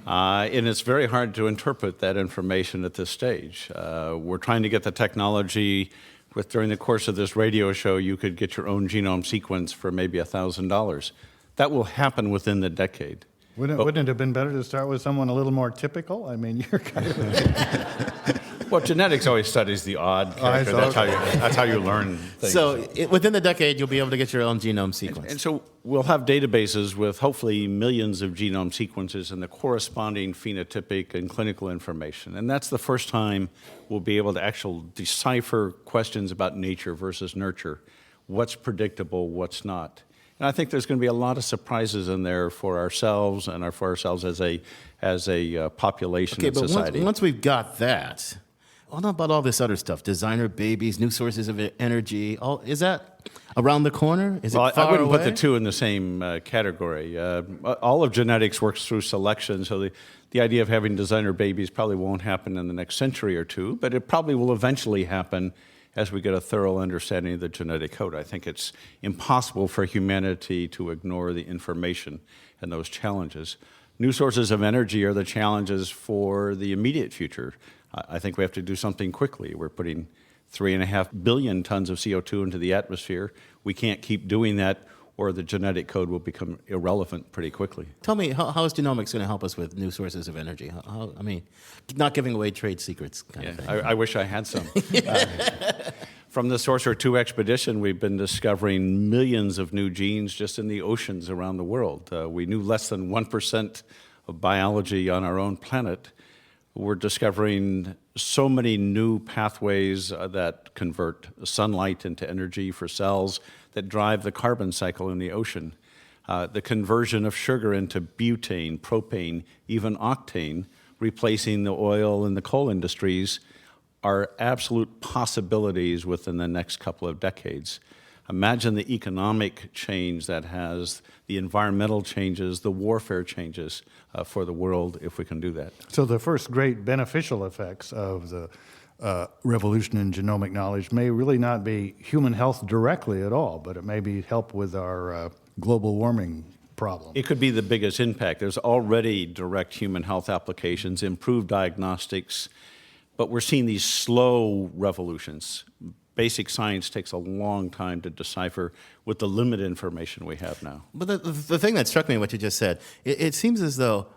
[SPEAKER 14] And it's very hard to interpret that information at this stage. We're trying to get the technology with, during the course of this radio show, you could get your own genome sequence for maybe $1,000. That will happen within the decade.
[SPEAKER 2] Wouldn't it have been better to start with someone a little more typical? I mean, you're kind of...
[SPEAKER 14] Well, genetics always studies the odd character. That's how you learn things.
[SPEAKER 1] So within the decade, you'll be able to get your own genome sequence.
[SPEAKER 14] And so we'll have databases with hopefully millions of genome sequences and the corresponding phenotypic and clinical information. And that's the first time we'll be able to actually decipher questions about nature versus nurture. What's predictable, what's not. And I think there's going to be a lot of surprises in there for ourselves and for ourselves as a population and society.
[SPEAKER 1] But once we've got that, what about all this other stuff? Designer babies, new sources of energy. Is that around the corner? Is it far
[SPEAKER 14] I wouldn't
[SPEAKER 1] away?
[SPEAKER 14] put the two in the same category. All of genetics works through selection, so the idea of having designer babies probably won't happen in the next century or two, but it probably will eventually happen as we get a thorough understanding of the genetic code. I think it's impossible for humanity to ignore the information and those challenges. New sources of energy are the challenges for the immediate future. I think we have to do something quickly. We're putting 3.5 billion tons of CO2 into the atmosphere. We can't keep doing that, or the genetic code will become irrelevant pretty quickly.
[SPEAKER 1] Tell me, how is genomics going to help us with new sources of energy? I mean, not giving away trade secrets kind of thing.
[SPEAKER 14] I wish I had some. From the Sorcerer 2 expedition, we've been discovering millions of new genes just in the oceans around the world. We knew less than 1% of biology on our own planet. We're discovering so many new pathways that convert sunlight into energy for cells, that drive the carbon cycle in the ocean. The conversion of sugar into butane, propane, even octane, replacing the oil and the coal industries, are absolute possibilities within the next couple of decades. Imagine the economic change that has, the environmental changes, the warfare changes for the world if we can do that.
[SPEAKER 2] So the first great beneficial effects of the revolution in genomic knowledge may really not be human health directly at all, but it may be help with our global warming problem.
[SPEAKER 14] It could be the biggest impact. There's already direct human health applications, improved diagnostics, but we're seeing these slow revolutions. Basic science takes a long time to decipher with the limited information we have now.
[SPEAKER 1] But the thing that struck me in what you just said, it seems as though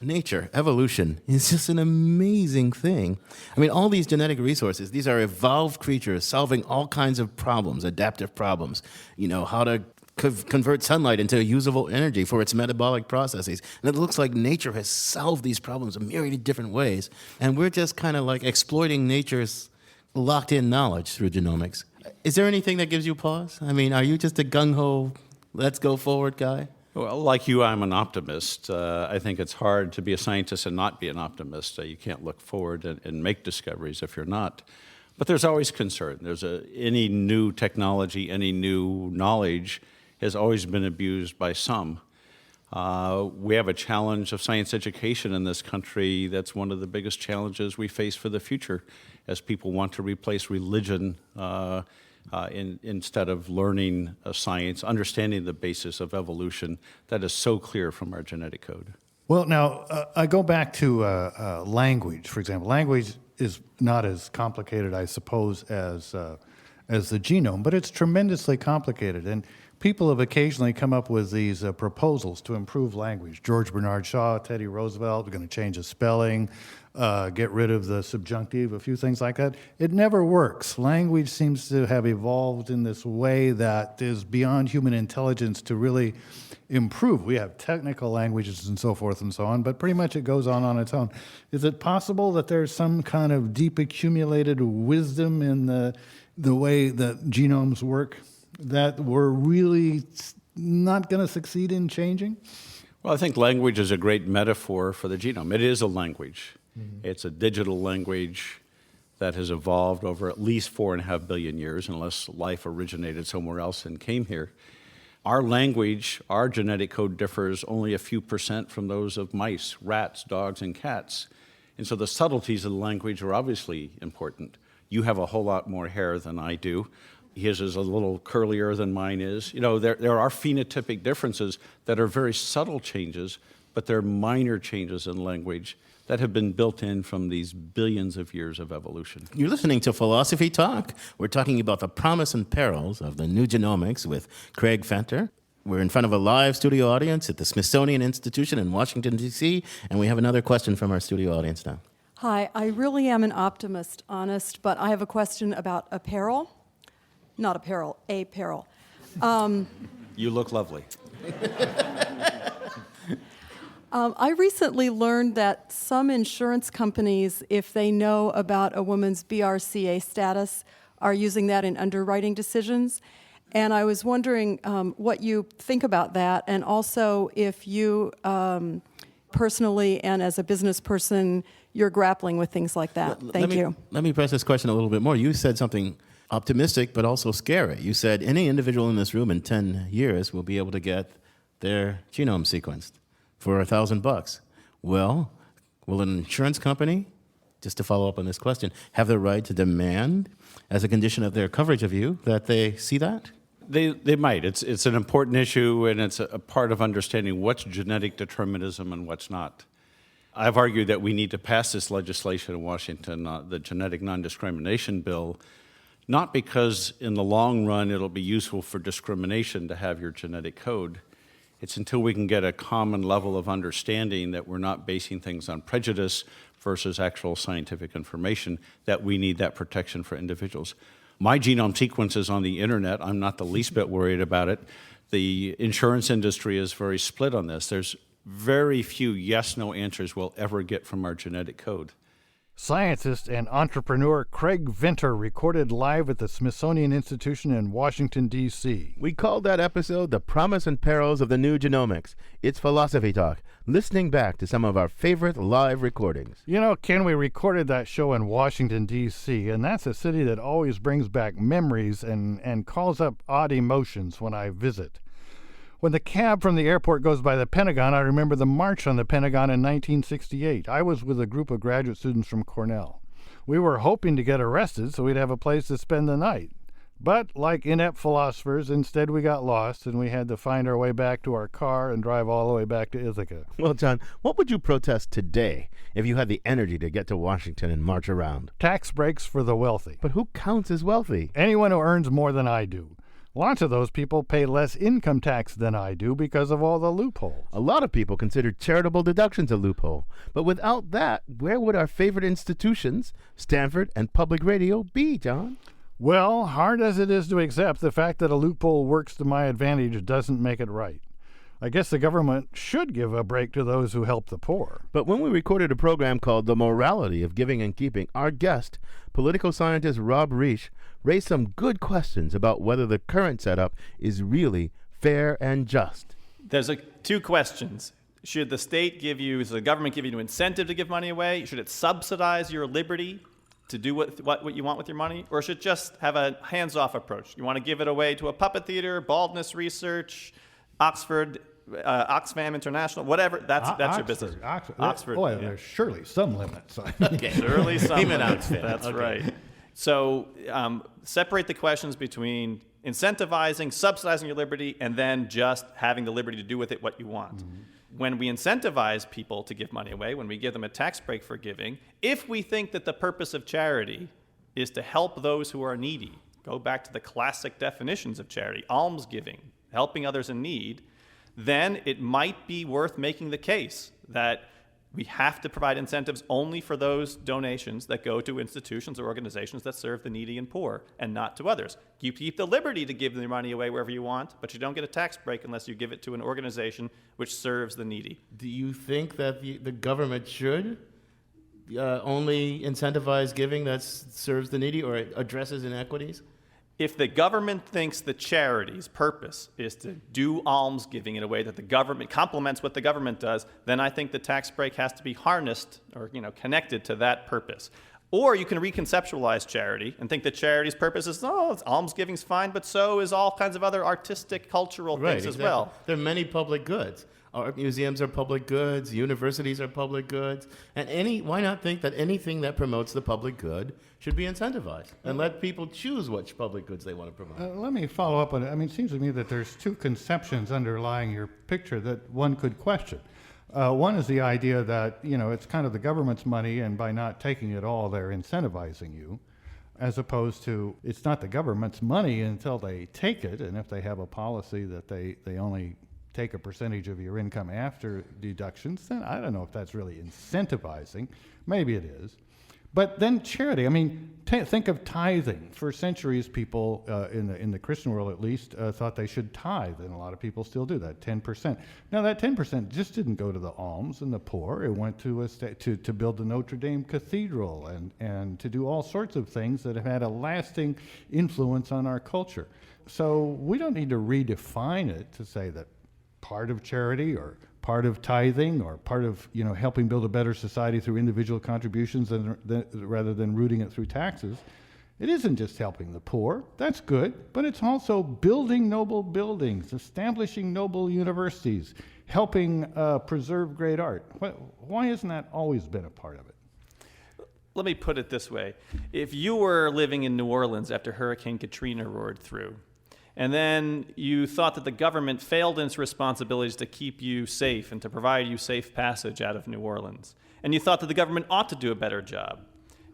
[SPEAKER 1] nature, evolution, is just an amazing thing. I mean, all these genetic resources, these are evolved creatures solving all kinds of problems, adaptive problems. You know, how to convert sunlight into usable energy for its metabolic processes. And it looks like nature has solved these problems a myriad of different ways. And we're just kind of like exploiting nature's locked-in knowledge through genomics. Is there anything that gives you pause? I mean, are you just a gung-ho, let's go forward guy?
[SPEAKER 14] Well, like you, I'm an optimist. I think it's hard to be a scientist and not be an optimist. You can't look forward and make discoveries if you're not. But there's always concern. Any new technology, any new knowledge has always been abused by some. We have a challenge of science education in this country. That's one of the biggest challenges we face for the future, as people want to replace religion instead of learning science, understanding the basis of evolution that is so clear from our genetic code.
[SPEAKER 2] Well, now, I go back to language, for example. Language is not as complicated, I suppose, as the genome, but it's tremendously complicated. And people have occasionally come up with these proposals to improve language. George Bernard Shaw, Teddy Roosevelt, we're going to change the spelling, get rid of the subjunctive, a few things like that. It never works. Language seems to have evolved in this way that is beyond human intelligence to really improve. We have technical languages and so forth and so on, but pretty much it goes on its own. Is it possible that there's some kind of deep accumulated wisdom in the way that genomes work that we're really not going to succeed in changing?
[SPEAKER 14] Well, I think language is a great metaphor for the genome. It is a language. It's a digital language that has evolved over at least 4.5 billion years, unless life originated somewhere else and came here. Our language, our genetic code differs only a few % from those of mice, rats, dogs, and cats. And so the subtleties of the language are obviously important. You have a whole lot more hair than I do. His is a little curlier than mine is. You know, there are phenotypic differences that are very subtle changes, but they're minor changes in language that have been built in from these billions of years of evolution.
[SPEAKER 1] You're listening to Philosophy Talk. We're talking about the promise and perils of the new genomics with Craig Venter. We're in front of a live studio audience at the Smithsonian Institution in Washington, D.C., and we have another question from our studio audience now.
[SPEAKER 15] Hi, I really am an optimist, honest, but I have a question about apparel. Not apparel, apparel.
[SPEAKER 14] You look lovely.
[SPEAKER 15] I recently learned that some insurance companies, if they know about a woman's BRCA status, are using that in underwriting decisions. And I was wondering what you think about that, and also if you personally and as a business person, you're grappling with things like that. Thank you.
[SPEAKER 1] Let me press this question a little bit more. You said something optimistic but also scary. You said any individual in this room in 10 years will be able to get their genome sequenced for $1,000. Well, will an insurance company, just to follow up on this question, have the right to demand, as a condition of their coverage of you, that they see that?
[SPEAKER 14] They might. It's an important issue, and it's a part of understanding what's genetic determinism and what's not. I've argued that we need to pass this legislation in Washington, the Genetic Non-Discrimination Bill, not because in the long run it'll be useful for discrimination to have your genetic code. It's until we can get a common level of understanding that we're not basing things on prejudice versus actual scientific information that we need that protection for individuals. My genome sequence is on the internet. I'm not the least bit worried about it. The insurance industry is very split on this. There's very few yes-no answers we'll ever get from our genetic code.
[SPEAKER 2] Scientist and entrepreneur Craig Venter recorded live at the Smithsonian Institution in Washington, D.C.
[SPEAKER 1] We called that episode The Promise and Perils of the New Genomics. It's Philosophy Talk, listening back to some of our favorite live recordings.
[SPEAKER 2] You know, Ken, we recorded that show in Washington, D.C., and that's a city that always brings back memories and calls up odd emotions when I visit. When the cab from the airport goes by the Pentagon, I remember the March on the Pentagon in 1968. I was with a group of graduate students from Cornell. We were hoping to get arrested so we'd have a place to spend the night. But, like inept philosophers, instead we got lost and we had to find our way back to our car and drive all the way back to Ithaca.
[SPEAKER 1] Well, John, what would you protest today if you had the energy to get to Washington and march around?
[SPEAKER 2] Tax breaks for the wealthy.
[SPEAKER 1] But who counts as wealthy?
[SPEAKER 2] Anyone who earns more than I do. Lots of those people pay less income tax than I do because of all the loopholes.
[SPEAKER 1] A lot of people consider charitable deductions a loophole. But without that, where would our favorite institutions, Stanford and public radio, be, John?
[SPEAKER 2] Well, hard as it is to accept, the fact that a loophole works to my advantage doesn't make it right. I guess the government should give a break to those who help the poor.
[SPEAKER 1] But when we recorded a program called The Morality of Giving and Keeping, our guest, political scientist Rob Reich, raised some good questions about whether the current setup is really fair and just.
[SPEAKER 16] There's two questions. Should the government give you an incentive to give money away? Should it subsidize your liberty to do what you want with your money? Or should it just have a hands-off approach? You want to give it away to a puppet theater, baldness research, Oxford, Oxfam International, whatever, that's your business.
[SPEAKER 2] Oxford. Boy, there's surely some limits.
[SPEAKER 16] Okay. Surely some
[SPEAKER 1] Even
[SPEAKER 16] limits.
[SPEAKER 1] Oxfam.
[SPEAKER 16] That's
[SPEAKER 1] Okay.
[SPEAKER 16] right. So separate the questions between incentivizing, subsidizing your liberty, and then just having the liberty to do with it what you want. Mm-hmm. When we incentivize people to give money away, when we give them a tax break for giving, if we think that the purpose of charity is to help those who are needy, go back to the classic definitions of charity, almsgiving, helping others in need, then it might be worth making the case that we have to provide incentives only for those donations that go to institutions or organizations that serve the needy and poor, and not to others. You keep the liberty to give the money away wherever you want, but you don't get a tax break unless you give it to an organization which serves the needy.
[SPEAKER 1] Do you think that the government should only incentivize giving that serves the needy or addresses inequities?
[SPEAKER 16] If the government thinks the charity's purpose is to do almsgiving in a way that the government complements what the government does, then I think the tax break has to be harnessed or connected to that purpose. Or you can reconceptualize charity and think that charity's purpose is, almsgiving's fine, but so is all kinds of other artistic, cultural things as well.
[SPEAKER 1] There are many public goods. Art museums are public goods, universities are public goods, and why not think that anything that promotes the public good should be incentivized and let people choose which public goods they want to promote?
[SPEAKER 2] Let me follow up on it. I mean, it seems to me that there's two conceptions underlying your picture that one could question. One is the idea that, it's kind of the government's money, and by not taking it all, they're incentivizing you, as opposed to it's not the government's money until they take it, and if they have a policy that they only take a percentage of your income after deductions, then I don't know if that's really incentivizing. Maybe it is. But then charity, I mean, think of tithing. For centuries, people in the Christian world at least thought they should tithe, and a lot of people still do that, 10%. Now that 10% just didn't go to the alms and the poor. It went to build the Notre Dame Cathedral and to do all sorts of things that have had a lasting influence on our culture. So we don't need to redefine it to say that part of charity or part of tithing or part of helping build a better society through individual contributions rather than rooting it through taxes. It isn't just helping the poor. That's good. But it's also building noble buildings, establishing noble universities, helping preserve great art. Why hasn't that always been a part of it?
[SPEAKER 16] Let me put it this way. If you were living in New Orleans after Hurricane Katrina roared through, and then you thought that the government failed in its responsibilities to keep you safe and to provide you safe passage out of New Orleans, and you thought that the government ought to do a better job.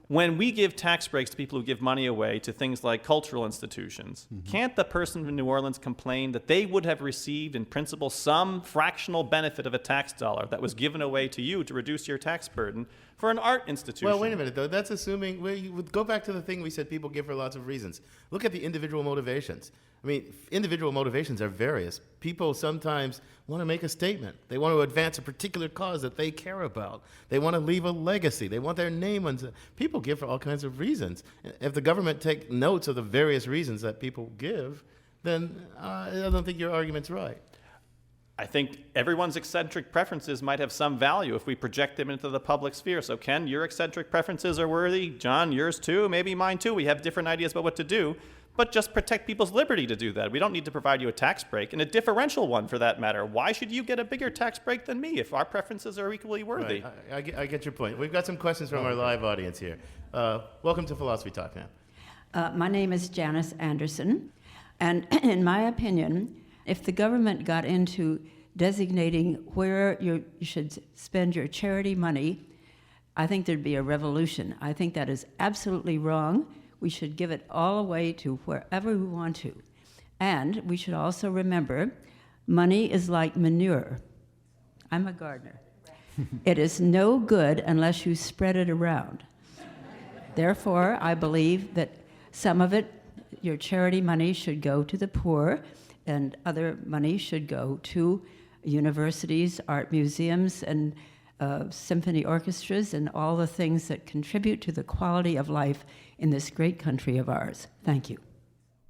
[SPEAKER 16] When we give tax breaks to people who give money away to things like cultural institutions, can't the person in New Orleans complain that they would have received, in principle, some fractional benefit of a tax dollar that was given away to you to reduce your tax burden for an art institution?
[SPEAKER 1] Well, wait a minute, though. That's assuming, you would go back to the thing we said people give for lots of reasons. Look at the individual motivations. I mean, individual motivations are various. People sometimes want to make a statement. They want to advance a particular cause that they care about. They want to leave a legacy. They want their name on. People give for all kinds of reasons. If the government take notes of the various reasons that people give, then I don't think your argument's right.
[SPEAKER 16] I think everyone's eccentric preferences might have some value if we project them into the public sphere. So, Ken, your eccentric preferences are worthy. John, yours too. Maybe mine too. We have different ideas about what to do. But just protect people's liberty to do that. We don't need to provide you a tax break, and a differential one for that matter. Why should you get a bigger tax break than me if our preferences are equally worthy?
[SPEAKER 1] Right. I get your point. We've got some questions from our live audience here. Welcome to Philosophy Talk, ma'am.
[SPEAKER 17] My name is Janice Anderson, and in my opinion, if the government got into designating where you should spend your charity money, I think there'd be a revolution. I think that is absolutely wrong. We should give it all away to wherever we want to. And we should also remember, money is like manure. I'm a gardener. It is no good unless you spread it around. Therefore, I believe that some of it, your charity money, should go to the poor, and other money should go to universities, art museums, and symphony orchestras, and all the things that contribute to the quality of life in this great country of ours. Thank you.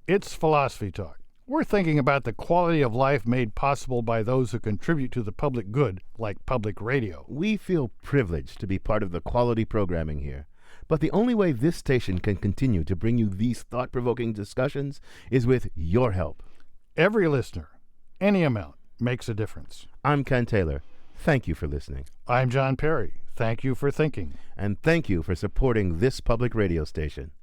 [SPEAKER 2] It's Philosophy Talk. We're thinking about the quality of life made possible by those who contribute to the public good, like public radio.
[SPEAKER 1] We feel privileged to be part of the quality programming here. But the only way this station can continue to bring you these thought-provoking discussions is with your help.
[SPEAKER 2] Every listener, any amount, makes a difference.
[SPEAKER 1] I'm Ken Taylor. Thank you for listening.
[SPEAKER 2] I'm John Perry. Thank you for thinking.
[SPEAKER 1] And thank you for supporting this public radio station.